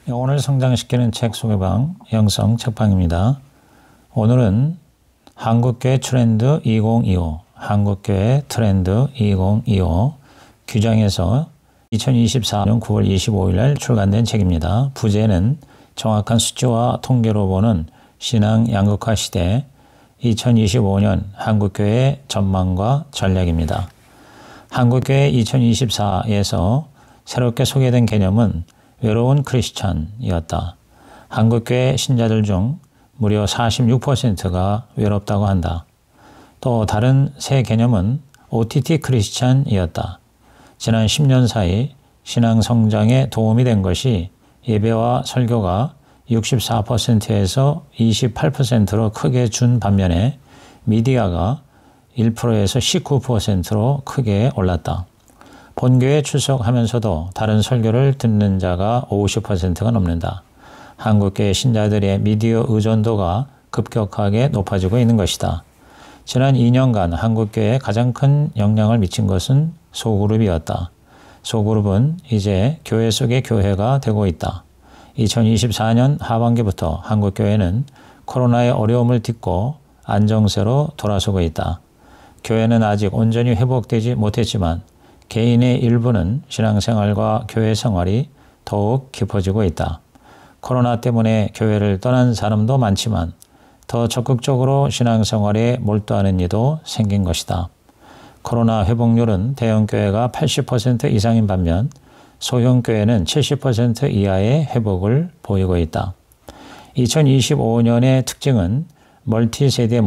영혼을 성장시키는 책 소개방 영성 책방입니다. 오늘은 한국교회 트렌드 2025, 한국교회 트렌드 2025 규정에서 2024년 9월 25일 날 출간된 책입니다. 부제는 정확한 수치와 통계로 보는 신앙 양극화 시대 2025년 한국교회 전망과 전략입니다. 한국교회 2024에서 새롭게 소개된 개념은 외로운 크리스찬이었다. 한국교회 신자들 중 무려 46%가 외롭다고 한다. 또 다른 새 개념은 OTT 크리스찬이었다. 지난 10년 사이 신앙 성장에 도움이 된 것이 예배와 설교가 64%에서 28%로 크게 준 반면에 미디어가 1%에서 19%로 크게 올랐다. 본교에 출석하면서도 다른 설교를 듣는 자가 50%가 넘는다. 한국교회 신자들의 미디어 의존도가 급격하게 높아지고 있는 것이다. 지난 2년간 한국교회에 가장 큰 영향을 미친 것은 소그룹이었다. 소그룹은 이제 교회 속의 교회가 되고 있다. 2024년 하반기부터 한국교회는 코로나의 어려움을 딛고 안정세로 돌아서고 있다. 교회는 아직 온전히 회복되지 못했지만 개인의 일부는 신앙생활과 교회 생활이 더욱 깊어지고 있다. 코로나 때문에 교회를 떠난 사람도 많지만 더 적극적으로 신앙생활에 몰두하는 이도 생긴 것이다. 코로나 회복률은 대형교회가 80% 이상인 반면 소형교회는 70% 이하의 회복을 보이고 있다. 2025년의 특징은 멀티세대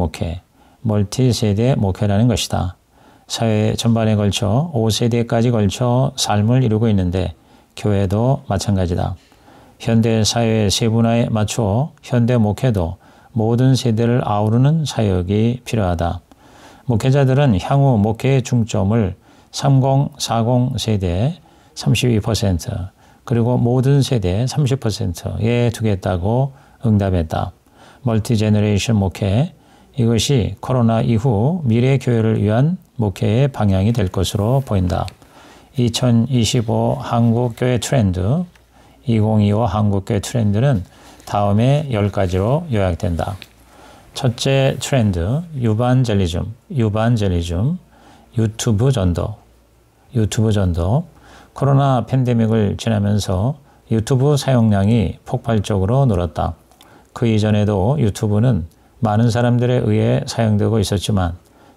목회라는 것이다. 사회 전반에 걸쳐 5세대까지 걸쳐 삶을 이루고 있는데 교회도 마찬가지다. 현대 사회의 세분화에 맞춰 현대 목회도 모든 세대를 아우르는 사역이 필요하다. 목회자들은 향후 목회의 중점을 30, 40 세대 32% 그리고 모든 세대 30%에 두겠다고 응답했다. 멀티제너레이션 목회, 이것이 코로나 이후 미래 교회를 위한 목회의 방향이 될 것으로 보인다. 2025 한국교회 트렌드, 2025 한국교회 트렌드는 다음의 10가지로 요약된다. 첫째 트렌드, 유반젤리즘, 유튜브 전도. 코로나 팬데믹을 지나면서 유튜브 사용량이 폭발적으로 늘었다. 그 이전에도 유튜브는 많은 사람들에 의해 사용되고 있었지만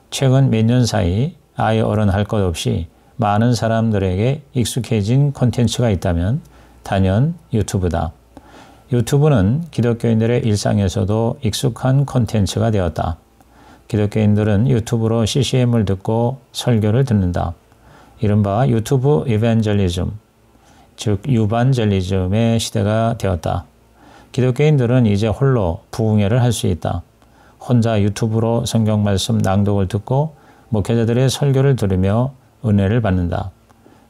최근 몇 년 사이 아예 어른 할 것 없이 많은 사람들에게 익숙해진 콘텐츠가 있다면 단연 유튜브다. 유튜브는 기독교인들의 일상에서도 익숙한 콘텐츠가 되었다. 기독교인들은 유튜브로 CCM을 듣고 설교를 듣는다. 이른바 유튜브 이벤젤리즘, 즉 유반젤리즘의 시대가 되었다. 기독교인들은 이제 홀로 부흥회를 할 수 있다. 혼자 유튜브로 성경 말씀 낭독을 듣고 목회자들의 설교를 들으며 은혜를 받는다.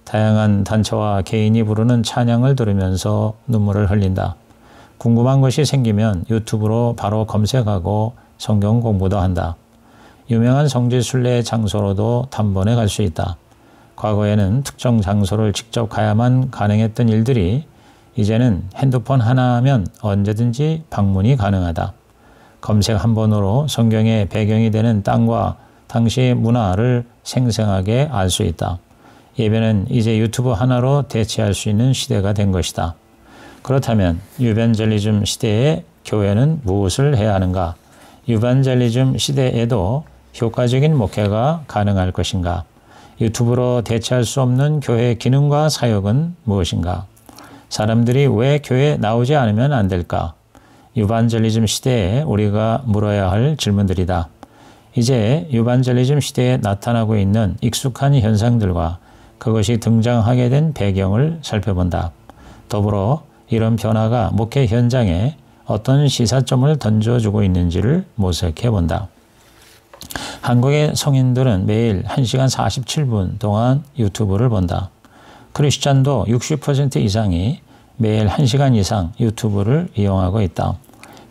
다양한 단체와 개인이 부르는 찬양을 들으면서 눈물을 흘린다. 궁금한 것이 생기면 유튜브로 바로 검색하고 성경 공부도 한다. 유명한 성지 순례 장소로도 단번에 갈 수 있다. 과거에는 특정 장소를 직접 가야만 가능했던 일들이 이제는 핸드폰 하나면 언제든지 방문이 가능하다. 검색 한 번으로 성경의 배경이 되는 땅과 당시의 문화를 생생하게 알 수 있다. 예배는 이제 유튜브 하나로 대체할 수 있는 시대가 된 것이다. 그렇다면 유반젤리즘 시대에 교회는 무엇을 해야 하는가? 유반젤리즘 시대에도 효과적인 목회가 가능할 것인가? 유튜브로 대체할 수 없는 교회의 기능과 사역은 무엇인가? 사람들이 왜 교회에 나오지 않으면 안 될까? 유반젤리즘 시대에 우리가 물어야 할 질문들이다. 이제 유반젤리즘 시대에 나타나고 있는 익숙한 현상들과 그것이 등장하게 된 배경을 살펴본다. 더불어 이런 변화가 목회 현장에 어떤 시사점을 던져주고 있는지를 모색해 본다. 한국의 성인들은 매일 1시간 47분 동안 유튜브를 본다. 크리스찬도 60% 이상이 매일 1시간 이상 유튜브를 이용하고 있다.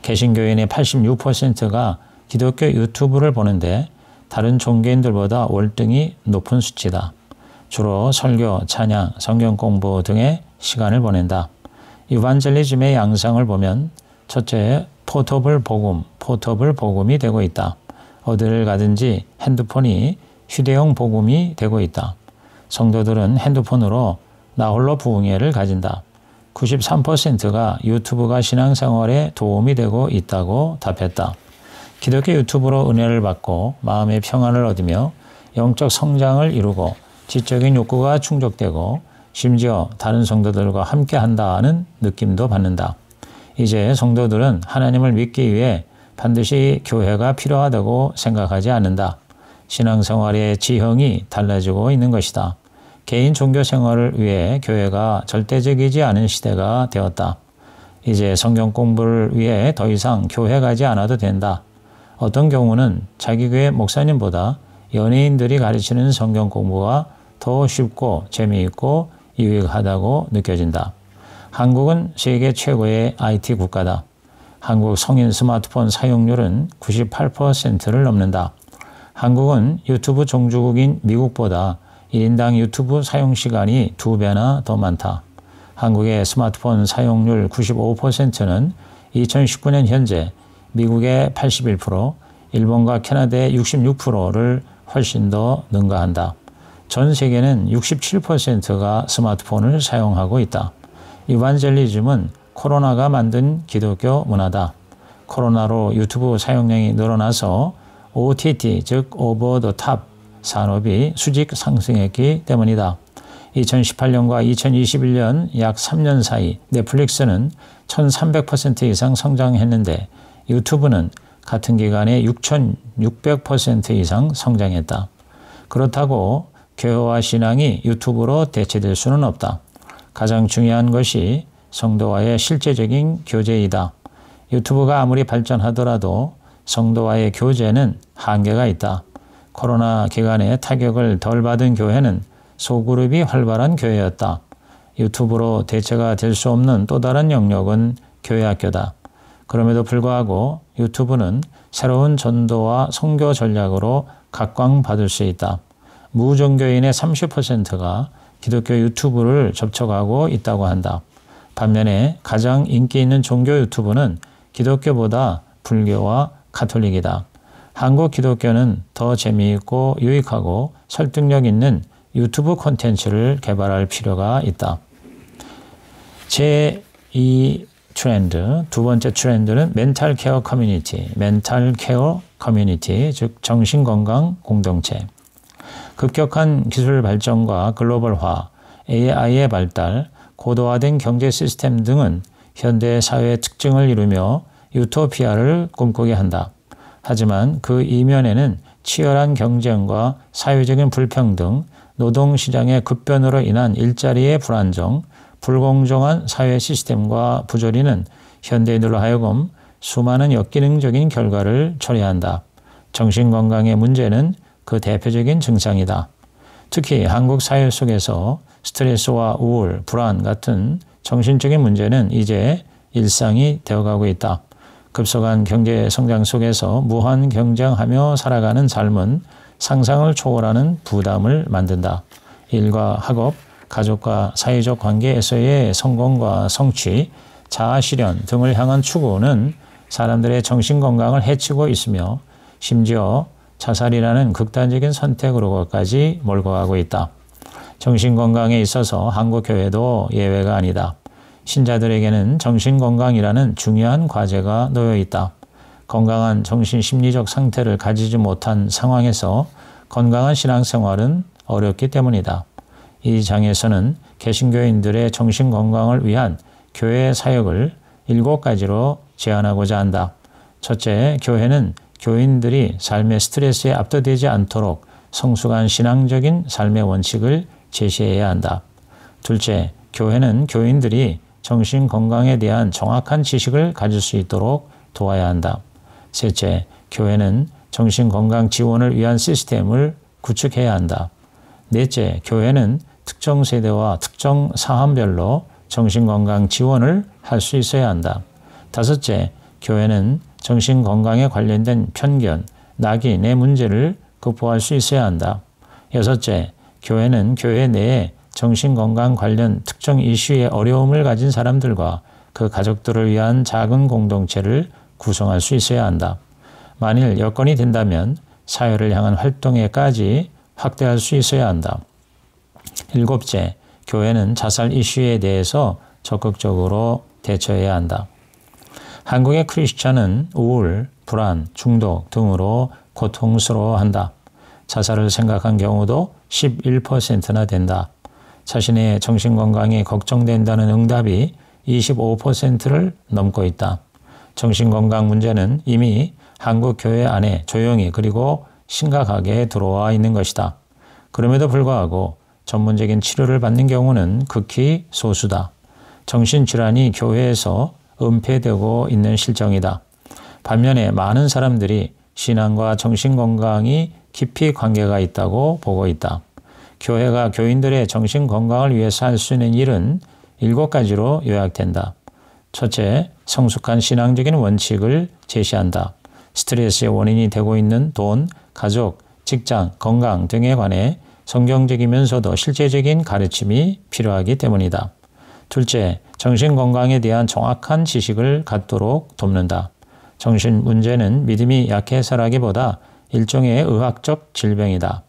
개신교인의 86%가 기독교 유튜브를 보는데 다른 종교인들보다 월등히 높은 수치다. 주로 설교, 찬양, 성경 공부 등의 시간을 보낸다. 이반젤리즘의 양상을 보면 첫째, 포터블 복음이 되고 있다. 어디를 가든지 핸드폰이 휴대용 복음이 되고 있다. 성도들은 핸드폰으로 나홀로 부흥회를 가진다. 93%가 유튜브가 신앙생활에 도움이 되고 있다고 답했다. 기독교 유튜브로 은혜를 받고 마음의 평안을 얻으며 영적 성장을 이루고 지적인 욕구가 충족되고 심지어 다른 성도들과 함께 한다는 느낌도 받는다. 이제 성도들은 하나님을 믿기 위해 반드시 교회가 필요하다고 생각하지 않는다. 신앙생활의 지형이 달라지고 있는 것이다. 개인 종교 생활을 위해 교회가 절대적이지 않은 시대가 되었다. 이제 성경 공부를 위해 더 이상 교회 가지 않아도 된다. 어떤 경우는 자기 교회 목사님보다 연예인들이 가르치는 성경 공부가 더 쉽고 재미있고 유익하다고 느껴진다. 한국은 세계 최고의 IT 국가다. 한국 성인 스마트폰 사용률은 98%를 넘는다. 한국은 유튜브 종주국인 미국보다 1인당 유튜브 사용 시간이 2배나 더 많다. 한국의 스마트폰 사용률 95%는 2019년 현재 미국의 81%, 일본과 캐나다의 66%를 훨씬 더 능가한다. 전 세계는 67%가 스마트폰을 사용하고 있다. 이반젤리즘은 코로나가 만든 기독교 문화다. 코로나로 유튜브 사용량이 늘어나서 OTT, 즉 오버 더 탑 산업이 수직 상승했기 때문이다. 2018년과 2021년 약 3년 사이 넷플릭스는 1300% 이상 성장했는데 유튜브는 같은 기간에 6600% 이상 성장했다. 그렇다고 교회와 신앙이 유튜브로 대체될 수는 없다. 가장 중요한 것이 성도와의 실제적인 교제이다. 유튜브가 아무리 발전하더라도 성도와의 교제는 한계가 있다. 코로나 기간에 타격을 덜 받은 교회는 소그룹이 활발한 교회였다. 유튜브로 대체가 될 수 없는 또 다른 영역은 교회 학교다. 그럼에도 불구하고 유튜브는 새로운 전도와 선교 전략으로 각광받을 수 있다. 무종교인의 30%가 기독교 유튜브를 접촉하고 있다고 한다. 반면에 가장 인기 있는 종교 유튜브는 기독교보다 불교와 가톨릭이다. 한국 기독교는 더 재미있고 유익하고 설득력 있는 유튜브 콘텐츠를 개발할 필요가 있다. 제2 트렌드, 두 번째 트렌드는 멘탈 케어 커뮤니티, 즉 정신건강 공동체. 급격한 기술 발전과 글로벌화, AI의 발달, 고도화된 경제 시스템 등은 현대 사회의 특징을 이루며 유토피아를 꿈꾸게 한다. 하지만 그 이면에는 치열한 경쟁과 사회적인 불평등, 노동시장의 급변으로 인한 일자리의 불안정, 불공정한 사회 시스템과 부조리는 현대인들로 하여금 수많은 역기능적인 결과를 초래한다. 정신건강의 문제는 그 대표적인 증상이다. 특히 한국 사회 속에서 스트레스와 우울, 불안 같은 정신적인 문제는 이제 일상이 되어가고 있다. 급속한 경제 성장 속에서 무한 경쟁하며 살아가는 삶은 상상을 초월하는 부담을 만든다. 일과 학업, 가족과 사회적 관계에서의 성공과 성취, 자아실현 등을 향한 추구는 사람들의 정신건강을 해치고 있으며 심지어 자살이라는 극단적인 선택으로까지 몰고 가고 있다. 정신건강에 있어서 한국교회도 예외가 아니다. 신자들에게는 정신건강이라는 중요한 과제가 놓여 있다. 건강한 정신심리적 상태를 가지지 못한 상황에서 건강한 신앙생활은 어렵기 때문이다. 이 장에서는 개신교인들의 정신건강을 위한 교회 사역을 7가지로 제안하고자 한다. 첫째, 교회는 교인들이 삶의 스트레스에 압도되지 않도록 성숙한 신앙적인 삶의 원칙을 제시해야 한다. 둘째, 교회는 교인들이 정신건강에 대한 정확한 지식을 가질 수 있도록 도와야 한다. 셋째, 교회는 정신건강 지원을 위한 시스템을 구축해야 한다. 넷째, 교회는 특정 세대와 특정 사안별로 정신건강 지원을 할 수 있어야 한다. 다섯째, 교회는 정신건강에 관련된 편견, 낙인의 문제를 극복할 수 있어야 한다. 여섯째, 교회는 교회 내에 정신건강 관련 특정 이슈에 어려움을 가진 사람들과 그 가족들을 위한 작은 공동체를 구성할 수 있어야 한다. 만일 여건이 된다면 사회를 향한 활동에까지 확대할 수 있어야 한다. 일곱째, 교회는 자살 이슈에 대해서 적극적으로 대처해야 한다. 한국의 크리스천은 우울, 불안, 중독 등으로 고통스러워한다. 자살을 생각한 경우도 11%나 된다. 자신의 정신건강이 걱정된다는 응답이 25%를 넘고 있다. 정신건강 문제는 이미 한국 교회 안에 조용히 그리고 심각하게 들어와 있는 것이다. 그럼에도 불구하고 전문적인 치료를 받는 경우는 극히 소수다. 정신질환이 교회에서 은폐되고 있는 실정이다. 반면에 많은 사람들이 신앙과 정신건강이 깊이 관계가 있다고 보고 있다. 교회가 교인들의 정신건강을 위해서 할 수 있는 일은 7가지로 요약된다. 첫째, 성숙한 신앙적인 원칙을 제시한다. 스트레스의 원인이 되고 있는 돈, 가족, 직장, 건강 등에 관해 성경적이면서도 실제적인 가르침이 필요하기 때문이다. 둘째, 정신건강에 대한 정확한 지식을 갖도록 돕는다. 정신 문제는 믿음이 약해서라기보다 일종의 의학적 질병이다.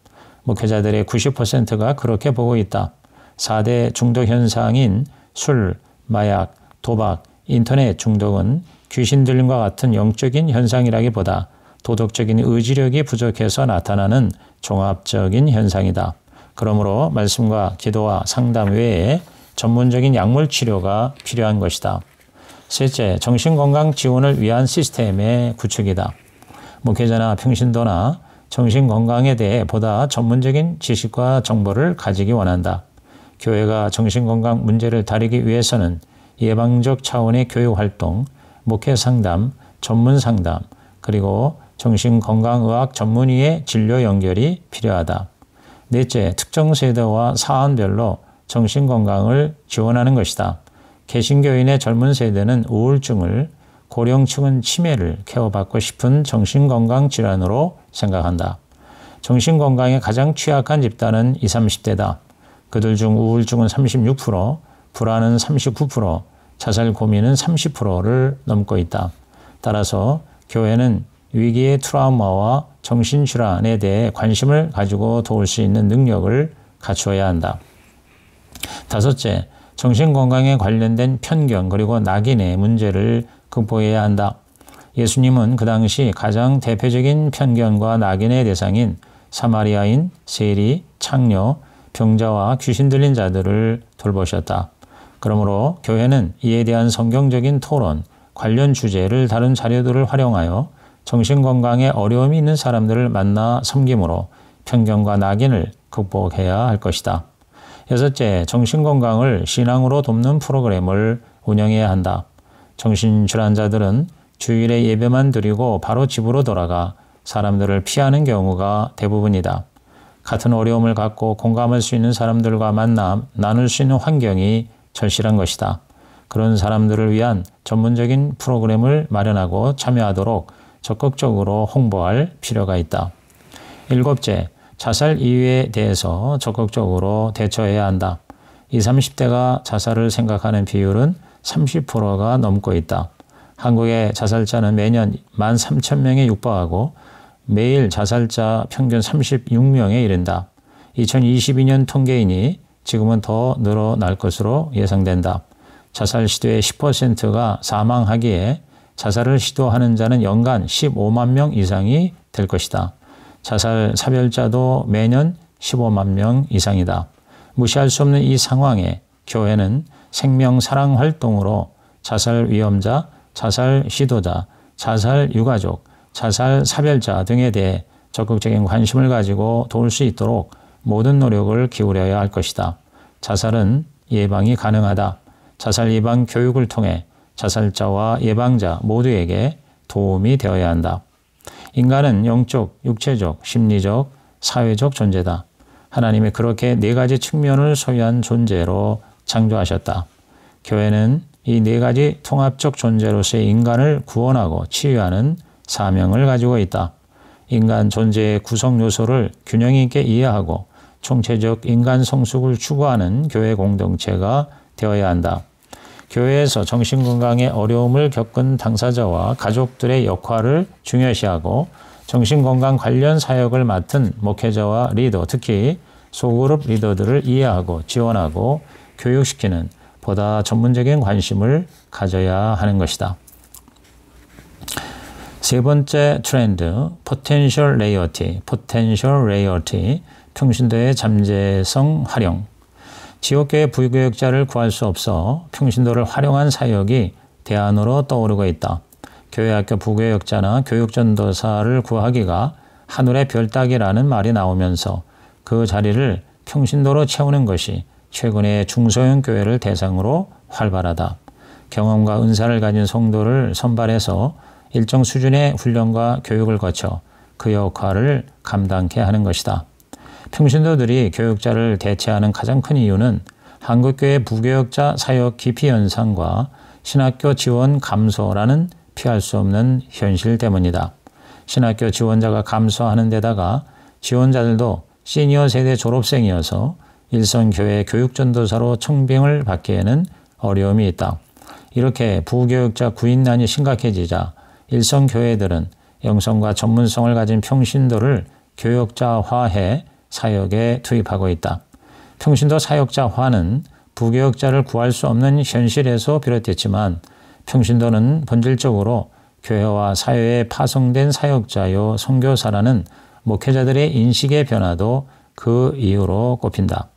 목회자들의 90%가 그렇게 보고 있다. 4대 중독 현상인 술, 마약, 도박, 인터넷 중독은 귀신 들림과 같은 영적인 현상이라기보다 도덕적인 의지력이 부족해서 나타나는 종합적인 현상이다. 그러므로 말씀과 기도와 상담 외에 전문적인 약물 치료가 필요한 것이다. 셋째, 정신건강 지원을 위한 시스템의 구축이다. 목회자나 평신도나 정신건강에 대해 보다 전문적인 지식과 정보를 가지기 원한다. 교회가 정신건강 문제를 다루기 위해서는 예방적 차원의 교육활동, 목회상담, 전문상담, 그리고 정신건강의학 전문의의 진료 연결이 필요하다. 넷째, 특정 세대와 사안별로 정신건강을 지원하는 것이다. 개신교인의 젊은 세대는 우울증을, 고령층은 치매를 케어받고 싶은 정신건강 질환으로 생각한다. 정신건강에 가장 취약한 집단은 20, 30대다. 그들 중 우울증은 36%, 불안은 39%, 자살 고민은 30%를 넘고 있다. 따라서 교회는 위기의 트라우마와 정신질환에 대해 관심을 가지고 도울 수 있는 능력을 갖추어야 한다. 다섯째, 정신건강에 관련된 편견 그리고 낙인의 문제를 극복해야 한다. 예수님은 그 당시 가장 대표적인 편견과 낙인의 대상인 사마리아인, 세리, 창녀, 병자와 귀신 들린 자들을 돌보셨다. 그러므로 교회는 이에 대한 성경적인 토론, 관련 주제를 다룬 자료들을 활용하여 정신건강에 어려움이 있는 사람들을 만나 섬김으로 편견과 낙인을 극복해야 할 것이다. 여섯째, 정신건강을 신앙으로 돕는 프로그램을 운영해야 한다. 정신질환자들은 주일에 예배만 드리고 바로 집으로 돌아가 사람들을 피하는 경우가 대부분이다. 같은 어려움을 갖고 공감할 수 있는 사람들과 나눌 수 있는 환경이 절실한 것이다. 그런 사람들을 위한 전문적인 프로그램을 마련하고 참여하도록 적극적으로 홍보할 필요가 있다. 일곱째, 자살 이유에 대해서 적극적으로 대처해야 한다. 20, 30대가 자살을 생각하는 비율은 30%가 넘고 있다. 한국의 자살자는 매년 13,000명에 육박하고 매일 자살자 평균 36명에 이른다. 2022년 통계이니 지금은 더 늘어날 것으로 예상된다. 자살 시도의 10%가 사망하기에 자살을 시도하는 자는 연간 15만 명 이상이 될 것이다. 자살 사별자도 매년 15만 명 이상이다. 무시할 수 없는 이 상황에 교회는 생명 사랑 활동으로 자살 위험자, 자살 시도자, 자살 유가족, 자살 사별자 등에 대해 적극적인 관심을 가지고 도울 수 있도록 모든 노력을 기울여야 할 것이다. 자살은 예방이 가능하다. 자살 예방 교육을 통해 자살자와 예방자 모두에게 도움이 되어야 한다. 인간은 영적, 육체적, 심리적, 사회적 존재다. 하나님이 그렇게 4가지 측면을 소유한 존재로 창조하셨다. 교회는 이 4가지 통합적 존재로서의 인간을 구원하고 치유하는 사명을 가지고 있다. 인간 존재의 구성 요소를 균형 있게 이해하고 총체적 인간 성숙을 추구하는 교회 공동체가 되어야 한다. 교회에서 정신건강에 어려움을 겪은 당사자와 가족들의 역할을 중요시하고 정신건강 관련 사역을 맡은 목회자와 리더, 특히 소그룹 리더들을 이해하고 지원하고 교육시키는 보다 전문적인 관심을 가져야 하는 것이다. 세 번째 트렌드, Potential Laity, 평신도의 잠재성 활용. 지역교회 부교역자를 구할 수 없어 평신도를 활용한 사역이 대안으로 떠오르고 있다. 교회학교 부교역자나 교육전도사를 구하기가 하늘의 별 따기라는 말이 나오면서 그 자리를 평신도로 채우는 것이 최근의 중소형 교회를 대상으로 활발하다. 경험과 은사를 가진 성도를 선발해서 일정 수준의 훈련과 교육을 거쳐 그 역할을 감당케 하는 것이다. 평신도들이 교육자를 대체하는 가장 큰 이유는 한국교회 부교역자 사역 기피 현상과 신학교 지원 감소라는 피할 수 없는 현실 때문이다. 신학교 지원자가 감소하는 데다가 지원자들도 시니어 세대 졸업생이어서 일선교회 교육전도사로 청빙을 받기에는 어려움이 있다. 이렇게 부교역자 구인난이 심각해지자 일선교회들은 영성과 전문성을 가진 평신도를 교역자화해 사역에 투입하고 있다. 평신도 사역자화는 부교역자를 구할 수 없는 현실에서 비롯됐지만 평신도는 본질적으로 교회와 사회에 파송된 사역자요 선교사라는 목회자들의 인식의 변화도 그 이유로 꼽힌다.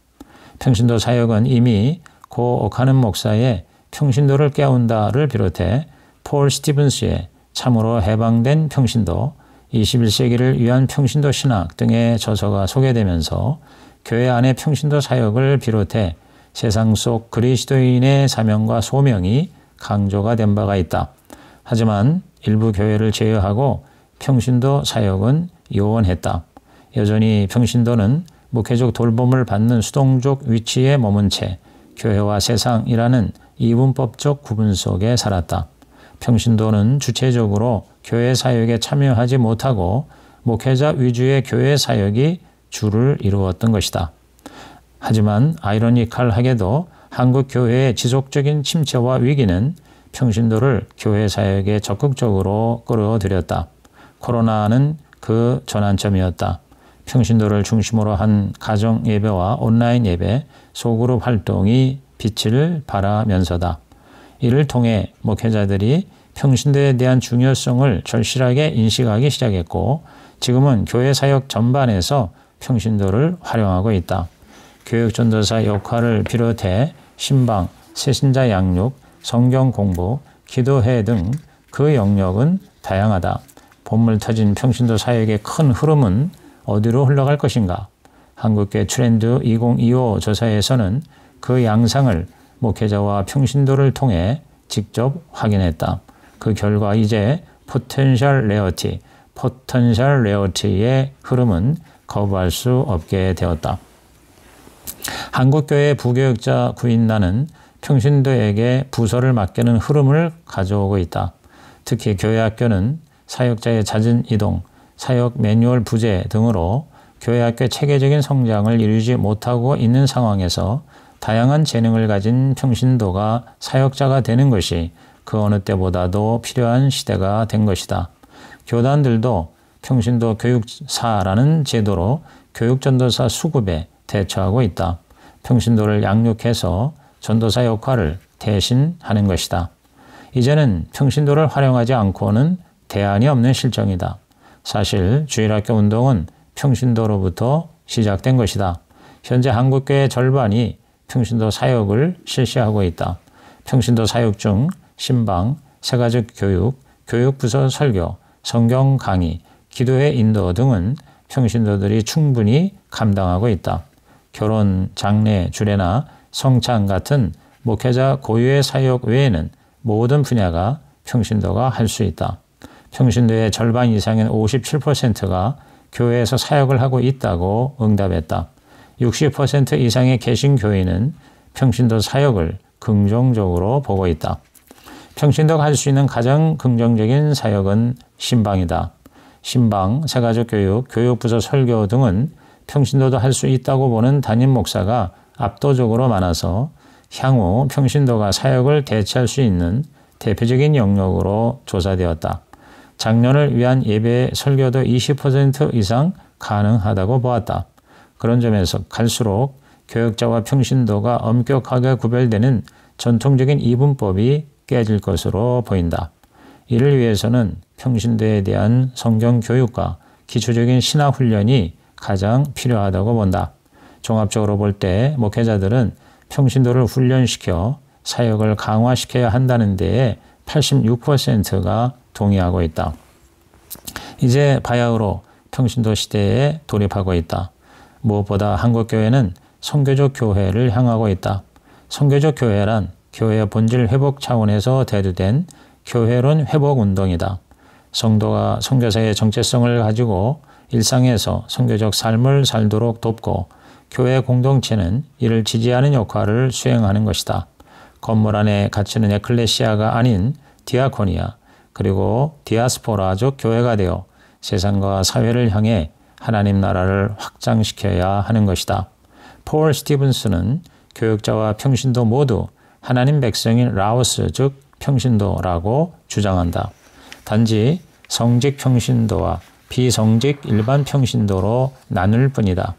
평신도 사역은 이미 고 오카는 목사의 평신도를 깨운다를 비롯해 폴 스티븐스의 참으로 해방된 평신도, 21세기를 위한 평신도 신학 등의 저서가 소개되면서 교회 안의 평신도 사역을 비롯해 세상 속 그리스도인의 사명과 소명이 강조가 된 바가 있다. 하지만 일부 교회를 제외하고 평신도 사역은 요원했다. 여전히 평신도는 목회적 돌봄을 받는 수동적 위치에 머문 채 교회와 세상이라는 이분법적 구분 속에 살았다. 평신도는 주체적으로 교회 사역에 참여하지 못하고 목회자 위주의 교회 사역이 주를 이루었던 것이다. 하지만 아이러니컬하게도 한국 교회의 지속적인 침체와 위기는 평신도를 교회 사역에 적극적으로 끌어들였다. 코로나는 그 전환점이었다. 평신도를 중심으로 한 가정 예배와 온라인 예배, 소그룹 활동이 빛을 발하면서다. 이를 통해 목회자들이 평신도에 대한 중요성을 절실하게 인식하기 시작했고 지금은 교회 사역 전반에서 평신도를 활용하고 있다. 교육전도사 역할을 비롯해 신방, 새신자 양육, 성경 공부, 기도회 등 그 영역은 다양하다. 본물 터진 평신도 사역의 큰 흐름은 어디로 흘러갈 것인가? 한국교회 트렌드 2025 조사에서는 그 양상을 목회자와 평신도를 통해 직접 확인했다. 그 결과 이제 포텐셜 레어티의 흐름은 거부할 수 없게 되었다. 한국교회 부교역자 구인난은 평신도에게 부서를 맡기는 흐름을 가져오고 있다. 특히 교회학교는 사역자의 잦은 이동, 사역 매뉴얼 부재 등으로 교회학교의 체계적인 성장을 이루지 못하고 있는 상황에서 다양한 재능을 가진 평신도가 사역자가 되는 것이 그 어느 때보다도 필요한 시대가 된 것이다. 교단들도 평신도 교육사라는 제도로 교육전도사 수급에 대처하고 있다. 평신도를 양육해서 전도사 역할을 대신 하는 것이다. 이제는 평신도를 활용하지 않고는 대안이 없는 실정이다. 사실 주일학교 운동은 평신도로부터 시작된 것이다. 현재 한국교회 절반이 평신도 사역을 실시하고 있다. 평신도 사역 중 신방, 새가족 교육, 교육부서 설교, 성경 강의, 기도회 인도 등은 평신도들이 충분히 감당하고 있다. 결혼, 장례, 주례나 성찬 같은 목회자 고유의 사역 외에는 모든 분야가 평신도가 할 수 있다. 평신도의 절반 이상인 57%가 교회에서 사역을 하고 있다고 응답했다. 60% 이상의 개신교인은 평신도 사역을 긍정적으로 보고 있다. 평신도가 할 수 있는 가장 긍정적인 사역은 신방이다. 신방, 새가족 교육, 교육부서 설교 등은 평신도도 할 수 있다고 보는 담임 목사가 압도적으로 많아서 향후 평신도가 사역을 대체할 수 있는 대표적인 영역으로 조사되었다. 장년을 위한 예배 설교도 20% 이상 가능하다고 보았다. 그런 점에서 갈수록 교역자와 평신도가 엄격하게 구별되는 전통적인 이분법이 깨질 것으로 보인다. 이를 위해서는 평신도에 대한 성경 교육과 기초적인 신학 훈련이 가장 필요하다고 본다. 종합적으로 볼 때 목회자들은 평신도를 훈련시켜 사역을 강화시켜야 한다는 데에 86%가 동의하고 있다. 이제 바야흐로 평신도 시대에 돌입하고 있다. 무엇보다 한국교회는 선교적 교회를 향하고 있다. 선교적 교회란 교회의 본질 회복 차원에서 대두된 교회론 회복 운동이다. 성도가 선교사의 정체성을 가지고 일상에서 선교적 삶을 살도록 돕고 교회 공동체는 이를 지지하는 역할을 수행하는 것이다. 건물 안에 갇히는 에클레시아가 아닌 디아코니아 그리고 디아스포라족 교회가 되어 세상과 사회를 향해 하나님 나라를 확장시켜야 하는 것이다. 폴 스티븐스는 교역자와 평신도 모두 하나님 백성인 라오스 즉 평신도라고 주장한다. 단지 성직 평신도와 비성직 일반 평신도로 나눌 뿐이다.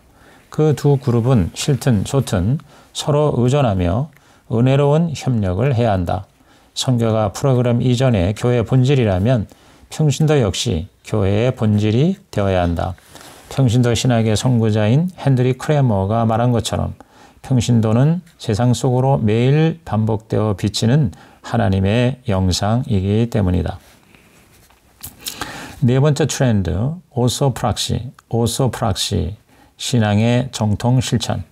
그 두 그룹은 싫든 좋든 서로 의존하며 은혜로운 협력을 해야 한다. 선교가 프로그램 이전의 교회의 본질이라면 평신도 역시 교회의 본질이 되어야 한다. 평신도 신학의 선구자인 헨드리 크레머가 말한 것처럼 평신도는 세상 속으로 매일 반복되어 비치는 하나님의 영상이기 때문이다. 네 번째 트렌드, 오소프락시, 신앙의 정통 실천.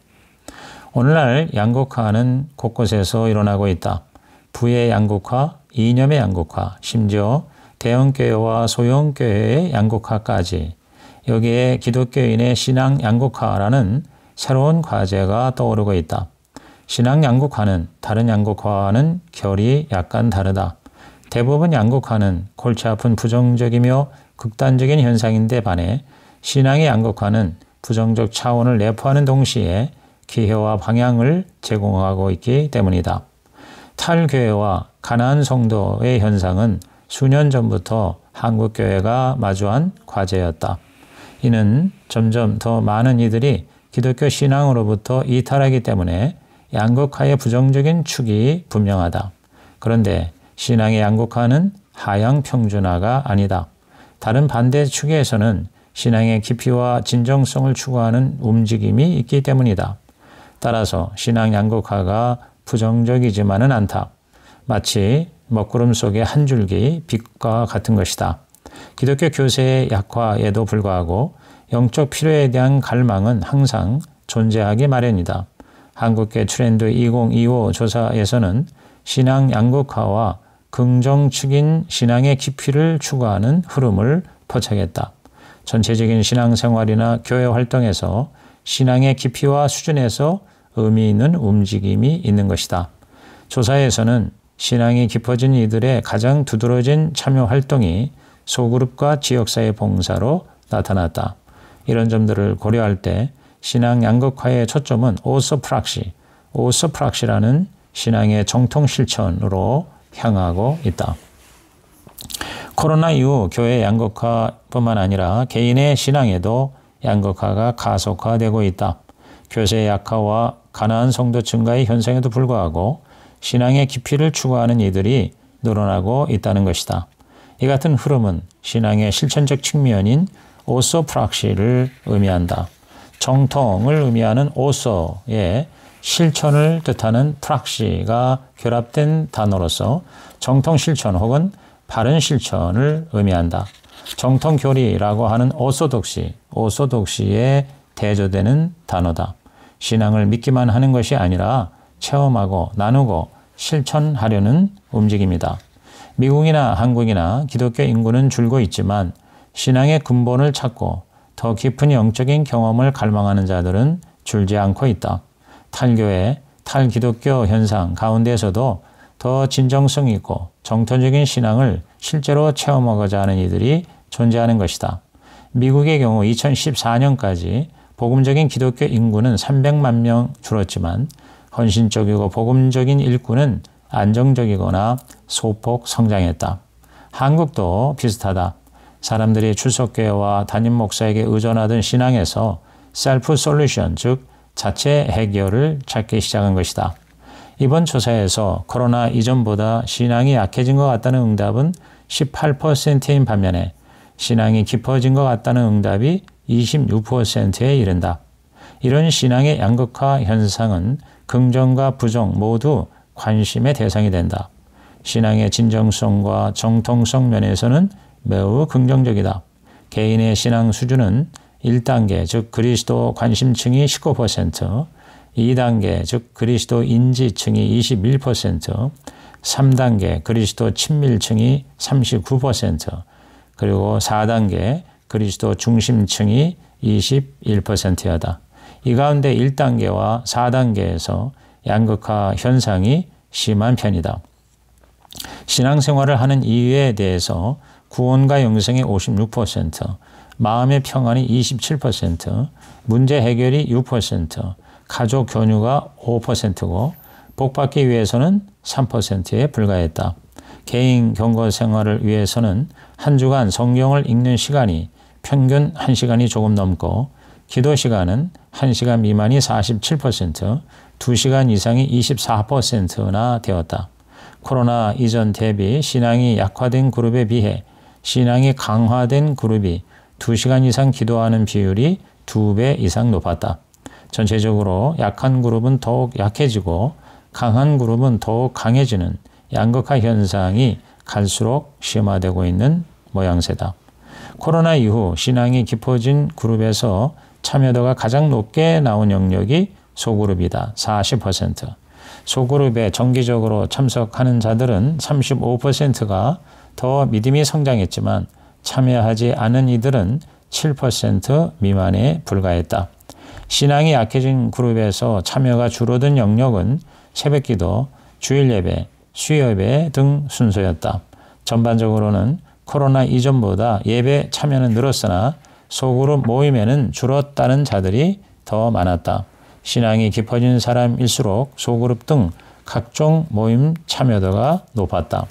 오늘날 양극화는 곳곳에서 일어나고 있다. 부의 양극화, 이념의 양극화, 심지어 대형교회와 소형교회의 양극화까지 여기에 기독교인의 신앙 양극화라는 새로운 과제가 떠오르고 있다. 신앙 양극화는 다른 양극화와는 결이 약간 다르다. 대부분 양극화는 골치 아픈 부정적이며 극단적인 현상인데 반해 신앙의 양극화는 부정적 차원을 내포하는 동시에 기회와 방향을 제공하고 있기 때문이다. 탈교회와 가난한 성도의 현상은 수년 전부터 한국교회가 마주한 과제였다. 이는 점점 더 많은 이들이 기독교 신앙으로부터 이탈하기 때문에 양극화의 부정적인 축이 분명하다. 그런데 신앙의 양극화는 하향 평준화가 아니다. 다른 반대 축에서는 신앙의 깊이와 진정성을 추구하는 움직임이 있기 때문이다. 따라서 신앙 양극화가 부정적이지만은 않다. 마치 먹구름 속의 한 줄기 빛과 같은 것이다. 기독교 교세의 약화에도 불구하고 영적 필요에 대한 갈망은 항상 존재하기 마련이다. 한국계 트렌드 2025 조사에서는 신앙 양극화와 긍정축인 신앙의 깊이를 추구하는 흐름을 포착했다. 전체적인 신앙생활이나 교회 활동에서 신앙의 깊이와 수준에서 의미 있는 움직임이 있는 것이다. 조사에서는 신앙이 깊어진 이들의 가장 두드러진 참여 활동이 소그룹과 지역사회 봉사로 나타났다. 이런 점들을 고려할 때 신앙 양극화의 초점은 오소프락시라는 신앙의 정통 실천으로 향하고 있다. 코로나 이후 교회 양극화뿐만 아니라 개인의 신앙에도 양극화가 가속화되고 있다. 교세의 약화와 가난한 성도 증가의 현상에도 불구하고 신앙의 깊이를 추구하는 이들이 늘어나고 있다는 것이다. 이 같은 흐름은 신앙의 실천적 측면인 오소프락시를 의미한다. 정통을 의미하는 오소에 실천을 뜻하는 프락시가 결합된 단어로서 정통 실천 혹은 바른 실천을 의미한다. 정통교리라고 하는 오소독시에 대조되는 단어다. 신앙을 믿기만 하는 것이 아니라 체험하고 나누고 실천하려는 움직임이다. 미국이나 한국이나 기독교 인구는 줄고 있지만 신앙의 근본을 찾고 더 깊은 영적인 경험을 갈망하는 자들은 줄지 않고 있다. 탈교회, 탈기독교 현상 가운데서도 더 진정성 있고 정통적인 신앙을 실제로 체험하고자 하는 이들이 존재하는 것이다. 미국의 경우 2014년까지 복음적인 기독교 인구는 300만 명 줄었지만 헌신적이고 복음적인 일꾼은 안정적이거나 소폭 성장했다. 한국도 비슷하다. 사람들이 출석교회와 담임 목사에게 의존하던 신앙에서 셀프 솔루션, 즉 자체 해결을 찾기 시작한 것이다. 이번 조사에서 코로나 이전보다 신앙이 약해진 것 같다는 응답은 18%인 반면에 신앙이 깊어진 것 같다는 응답이 26%에 이른다. 이런 신앙의 양극화 현상은 긍정과 부정 모두 관심의 대상이 된다. 신앙의 진정성과 정통성 면에서는 매우 긍정적이다. 개인의 신앙 수준은 1단계, 즉 그리스도 관심층이 19%, 2단계, 즉 그리스도 인지층이 21%, 3단계 그리스도 친밀층이 39%, 그리고 4단계 그리스도 중심층이 21%여다. 이 가운데 1단계와 4단계에서 양극화 현상이 심한 편이다. 신앙생활을 하는 이유에 대해서 구원과 영생이 56%, 마음의 평안이 27%, 문제 해결이 6%, 가족 교류가 5%고 복받기 위해서는 3%에 불과했다. 개인 경거 생활을 위해서는 한 주간 성경을 읽는 시간이 평균 1시간이 조금 넘고 기도 시간은 1시간 미만이 47%, 2시간 이상이 24%나 되었다. 코로나 이전 대비 신앙이 약화된 그룹에 비해 신앙이 강화된 그룹이 2시간 이상 기도하는 비율이 2배 이상 높았다. 전체적으로 약한 그룹은 더욱 약해지고 강한 그룹은 더욱 강해지는 양극화 현상이 갈수록 심화되고 있는 모양새다. 코로나 이후 신앙이 깊어진 그룹에서 참여도가 가장 높게 나온 영역이 소그룹이다. 40%. 소그룹에 정기적으로 참석하는 자들은 35%가 더 믿음이 성장했지만 참여하지 않은 이들은 7% 미만에 불과했다. 신앙이 약해진 그룹에서 참여가 줄어든 영역은 새벽기도, 주일예배, 수요예배 등 순서였다. 전반적으로는 코로나 이전보다 예배 참여는 늘었으나 소그룹 모임에는 줄었다는 자들이 더 많았다. 신앙이 깊어진 사람일수록 소그룹 등 각종 모임 참여도가 높았다.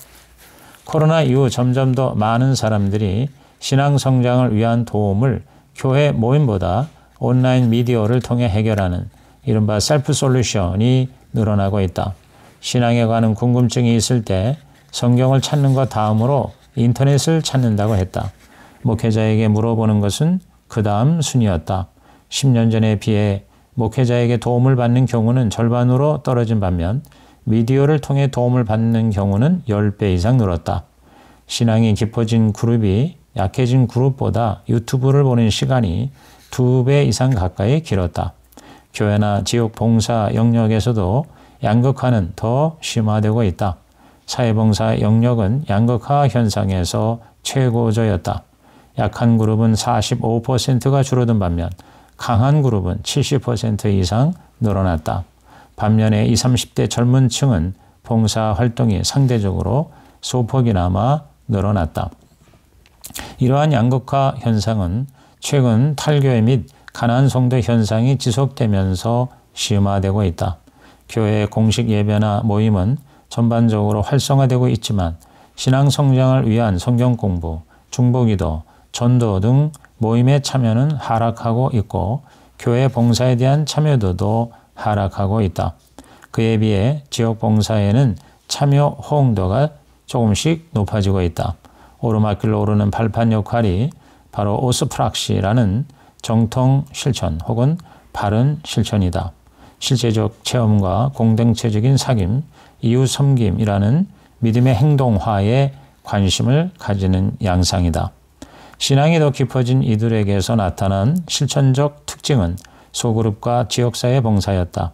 코로나 이후 점점 더 많은 사람들이 신앙 성장을 위한 도움을 교회 모임보다 온라인 미디어를 통해 해결하는 이른바 셀프 솔루션이 늘어나고 있다. 신앙에 관한 궁금증이 있을 때 성경을 찾는 것 다음으로 인터넷을 찾는다고 했다. 목회자에게 물어보는 것은 그 다음 순위였다. 10년 전에 비해 목회자에게 도움을 받는 경우는 절반으로 떨어진 반면 미디어를 통해 도움을 받는 경우는 10배 이상 늘었다. 신앙이 깊어진 그룹이 약해진 그룹보다 유튜브를 보는 시간이 2배 이상 가까이 길었다. 교회나 지역 봉사 영역에서도 양극화는 더 심화되고 있다. 사회봉사 영역은 양극화 현상에서 최고조였다. 약한 그룹은 45%가 줄어든 반면 강한 그룹은 70% 이상 늘어났다. 반면에 20, 30대 젊은 층은 봉사 활동이 상대적으로 소폭이나마 늘어났다. 이러한 양극화 현상은 최근 탈교회 및 가난 성도 현상이 지속되면서 심화되고 있다. 교회의 공식 예배나 모임은 전반적으로 활성화되고 있지만 신앙 성장을 위한 성경 공부, 중보기도, 전도 등 모임의 참여는 하락하고 있고 교회 봉사에 대한 참여도도 하락하고 있다. 그에 비해 지역 봉사에는 참여 호응도가 조금씩 높아지고 있다. 오르막길로 오르는 발판 역할이 바로 오스프락시라는 정통 실천 혹은 바른 실천이다. 실제적 체험과 공동체적인 사귐, 이웃 섬김이라는 믿음의 행동화에 관심을 가지는 양상이다. 신앙이 더 깊어진 이들에게서 나타난 실천적 특징은 소그룹과 지역사회 봉사였다.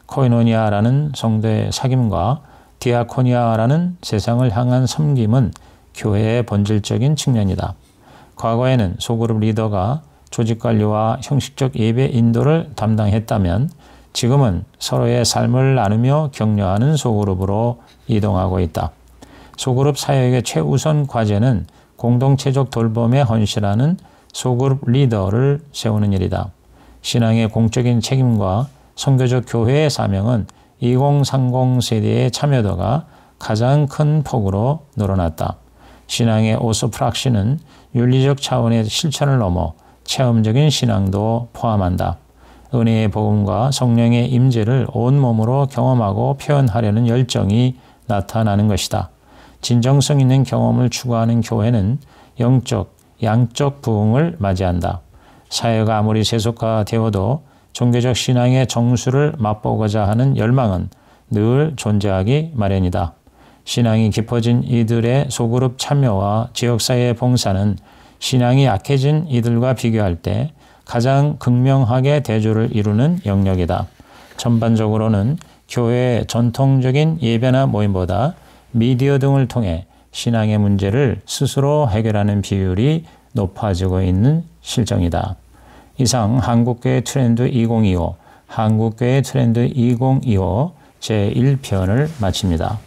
코이노니아라는 성도의 사귐과 디아코니아라는 세상을 향한 섬김은 교회의 본질적인 측면이다. 과거에는 소그룹 리더가 조직관리와 형식적 예배 인도를 담당했다면 지금은 서로의 삶을 나누며 격려하는 소그룹으로 이동하고 있다. 소그룹 사역의 최우선 과제는 공동체적 돌봄에 헌신하는 소그룹 리더를 세우는 일이다. 신앙의 공적인 책임과 선교적 교회의 사명은 2030 세대의 참여도가 가장 큰 폭으로 늘어났다. 신앙의 오스프락시는 윤리적 차원의 실천을 넘어 체험적인 신앙도 포함한다. 은혜의 복음과 성령의 임재를 온몸으로 경험하고 표현하려는 열정이 나타나는 것이다. 진정성 있는 경험을 추구하는 교회는 영적, 양적 부흥을 맞이한다. 사회가 아무리 세속화되어도 종교적 신앙의 정수를 맛보고자 하는 열망은 늘 존재하기 마련이다. 신앙이 깊어진 이들의 소그룹 참여와 지역사회의 봉사는 신앙이 약해진 이들과 비교할 때 가장 극명하게 대조를 이루는 영역이다. 전반적으로는 교회의 전통적인 예배나 모임보다 미디어 등을 통해 신앙의 문제를 스스로 해결하는 비율이 높아지고 있는 실정이다. 이상 한국교회 트렌드 2025, 한국교회 트렌드 2025 제1편을 마칩니다.